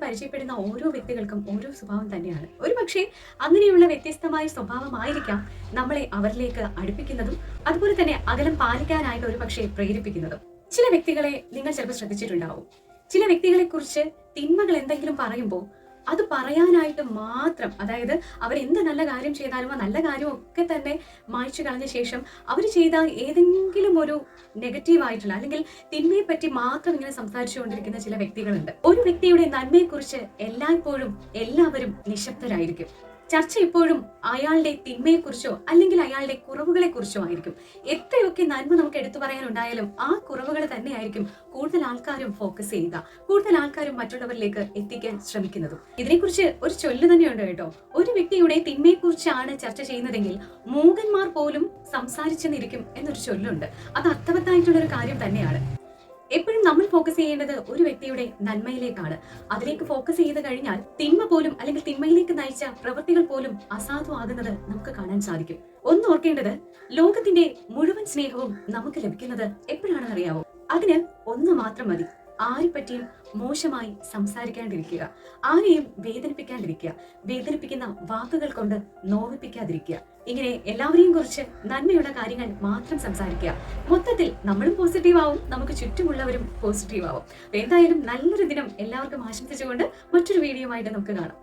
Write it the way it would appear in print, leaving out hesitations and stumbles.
പരിചയപ്പെടുന്ന ഓരോ വ്യക്തികൾക്കും ഓരോ സ്വഭാവം തന്നെയാണ്. ഒരുപക്ഷേ അങ്ങനെയുള്ള വ്യത്യസ്തമായ സ്വഭാവമായിരിക്കാം നമ്മളെ അവരിലേക്ക് അടുപ്പിക്കുന്നതും അതുപോലെ തന്നെ അകലം പാലിക്കാനായിട്ട് ഒരുപക്ഷേ പ്രേരിപ്പിക്കുന്നതും. ചില വ്യക്തികളെ നിങ്ങൾ ചിലപ്പോൾ ശ്രദ്ധിച്ചിട്ടുണ്ടാവും. ചില വ്യക്തികളെ കുറിച്ച് തിന്മകൾ എന്തെങ്കിലും പറയുമ്പോൾ അത് പറയാനായിട്ട് മാത്രം, അതായത് അവർ എന്ത് നല്ല കാര്യം ചെയ്താലും ആ നല്ല കാര്യം ഒക്കെ തന്നെ മായ്ച്ചു കളഞ്ഞ ശേഷം അവർ ചെയ്ത ഏതെങ്കിലും ഒരു നെഗറ്റീവ് ആയിട്ടുള്ള അല്ലെങ്കിൽ തിന്മയെ പറ്റി മാത്രം ഇങ്ങനെ സംസാരിച്ചുകൊണ്ടിരിക്കുന്ന ചില വ്യക്തികളുണ്ട്. ഒരു വ്യക്തിയുടെ നന്മയെക്കുറിച്ച് എല്ലായ്പ്പോഴും എല്ലാവരും നിശബ്ദരായിരിക്കും. ചർച്ച എപ്പോഴും അയാളുടെ തിന്മയെക്കുറിച്ചോ അല്ലെങ്കിൽ അയാളുടെ കുറവുകളെ കുറിച്ചോ ആയിരിക്കും. എത്രയൊക്കെ നന്മ നമുക്ക് എടുത്തു പറയാനുണ്ടായാലും ആ കുറവുകൾ തന്നെയായിരിക്കും കൂടുതൽ ആൾക്കാരും ഫോക്കസ് ചെയ്യുക, കൂടുതൽ ആൾക്കാരും മറ്റുള്ളവരിലേക്ക് എത്തിക്കാൻ ശ്രമിക്കുന്നതും. ഇതിനെക്കുറിച്ച് ഒരു ചൊല്ല് തന്നെയുണ്ട് കേട്ടോ. ഒരു വ്യക്തിയുടെ തിന്മയെക്കുറിച്ചാണ് ചർച്ച ചെയ്യുന്നതെങ്കിൽ മൂകന്മാർ പോലും സംസാരിച്ചെന്നിരിക്കും എന്നൊരു ചൊല്ലുണ്ട്. അത് അർത്ഥവത്തായിട്ടുള്ള ഒരു കാര്യം തന്നെയാണ്. എപ്പോഴും നമ്മൾ ഫോക്കസ് ചെയ്യേണ്ടത് ഒരു വ്യക്തിയുടെ നന്മയിലേക്കാണ്. അതിലേക്ക് ഫോക്കസ് ചെയ്ത് കഴിഞ്ഞാൽ തിന്മ പോലും അല്ലെങ്കിൽ തിന്മയിലേക്ക് നയിച്ച പ്രവൃത്തികൾ പോലും അസാധുവാകുന്നത് നമുക്ക് കാണാൻ സാധിക്കും. ഒന്ന് ഓർക്കേണ്ടത്, ലോകത്തിന്റെ മുഴുവൻ സ്നേഹവും നമുക്ക് ലഭിക്കുന്നത് എപ്പോഴാണെന്ന് അറിയാവോ? അതിന് ഒന്ന് മാത്രം മതി. ആരെപ്പറ്റിയും മോശമായി സംസാരിക്കാണ്ടിരിക്കുക, ആരെയും വേദനിപ്പിക്കാണ്ടിരിക്കുക, വേദനിപ്പിക്കുന്ന വാക്കുകൾ കൊണ്ട് നോവിപ്പിക്കാതിരിക്കുക. ഇങ്ങനെ എല്ലാവരെയും കുറിച്ച് നന്മയുള്ള കാര്യങ്ങൾ മാത്രം സംസാരിക്കുക. മൊത്തത്തിൽ നമ്മളും പോസിറ്റീവ് ആവും, നമുക്ക് ചുറ്റുമുള്ളവരും പോസിറ്റീവ് ആവും. എന്തായാലും നല്ലൊരു ദിനം എല്ലാവർക്കും ആശംസിച്ചുകൊണ്ട് മറ്റൊരു വീഡിയോ ആയിട്ട് നമുക്ക് കാണാം.